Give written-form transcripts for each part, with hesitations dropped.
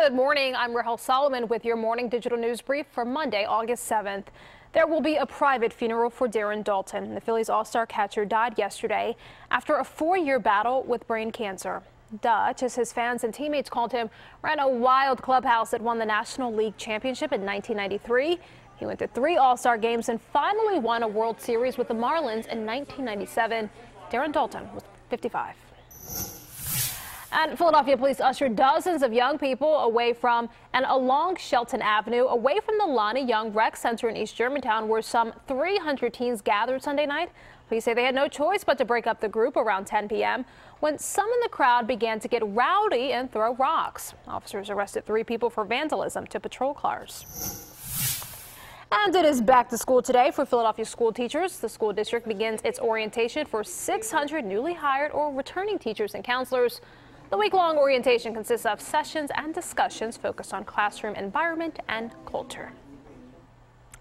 Good morning. I'm Rahel Solomon with your morning digital news brief for Monday, August 7th. There will be a private funeral for Darren Daulton. The Phillies all-star catcher died yesterday after a 4-year battle with brain cancer. Dutch, as his fans and teammates called him, ran a wild clubhouse that won the National League Championship in 1993. He went to 3 all-star games and finally won a World Series with the Marlins in 1997. Darren Daulton was 55. And Philadelphia police ushered dozens of young people away from and along Shelton Avenue, away from the Lonnie Young Rec Center in East Germantown, where some 300 teens gathered Sunday night. Police say they had no choice but to break up the group around 10 p.m. when some in the crowd began to get rowdy and throw rocks. Officers arrested 3 people for vandalism to patrol cars. And it is back to school today for Philadelphia school teachers. The school district begins its orientation for 600 newly hired or returning teachers and counselors. The week-long orientation consists of sessions and discussions focused on classroom environment and culture.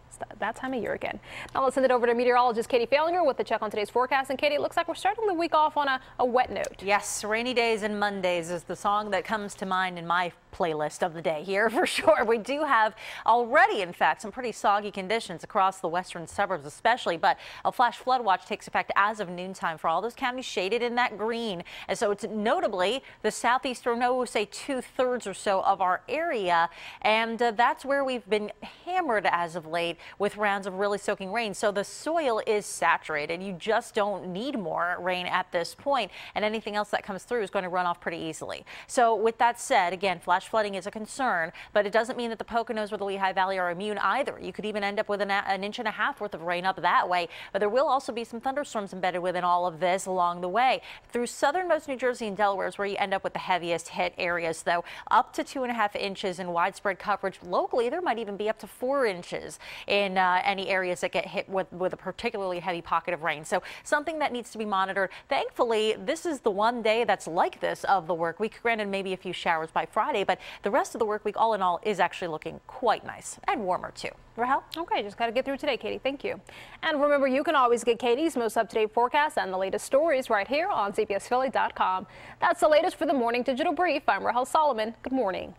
It's that time of year again. Now let's send it over to meteorologist Katie Falinger with the check on today's forecast. And Katie, it looks like we're starting the week off on a wet note. Yes, rainy days and Mondays is the song that comes to mind in my playlist of the day here for sure. We do have already, in fact, some pretty soggy conditions across the western suburbs especially, but a flash flood watch takes effect as of noontime for all those counties shaded in that green. And so it's notably the southeastern, I would say 2/3 or so of our area. And that's where we've been hammered as of late with rounds of really soaking rain. So the soil is saturated. You just don't need more rain at this point, and anything else that comes through is going to run off pretty easily. So with that said, again, flash flooding is a concern, but it doesn't mean that the Poconos or the Lehigh Valley are immune either. You could even end up with an inch and a half worth of rain up that way, but there will also be some thunderstorms embedded within all of this along the way. Through southernmost New Jersey and Delaware is where you end up with the heaviest hit areas, though, up to 2.5 inches in widespread coverage. Locally, there might even be up to 4 inches in any areas that get hit with a particularly heavy pocket of rain. So something that needs to be monitored. Thankfully, this is the one day that's like this of the work week. Granted, maybe a few showers by Friday, but the rest of the work week, all in all, is actually looking quite nice and warmer too. Rahel? Okay, just got to get through today, Katie. Thank you. And remember, you can always get Katie's most up-to-date forecast and the latest stories right here on CBSPhilly.com. That's the latest for the Morning Digital Brief. I'm Rahel Solomon. Good morning.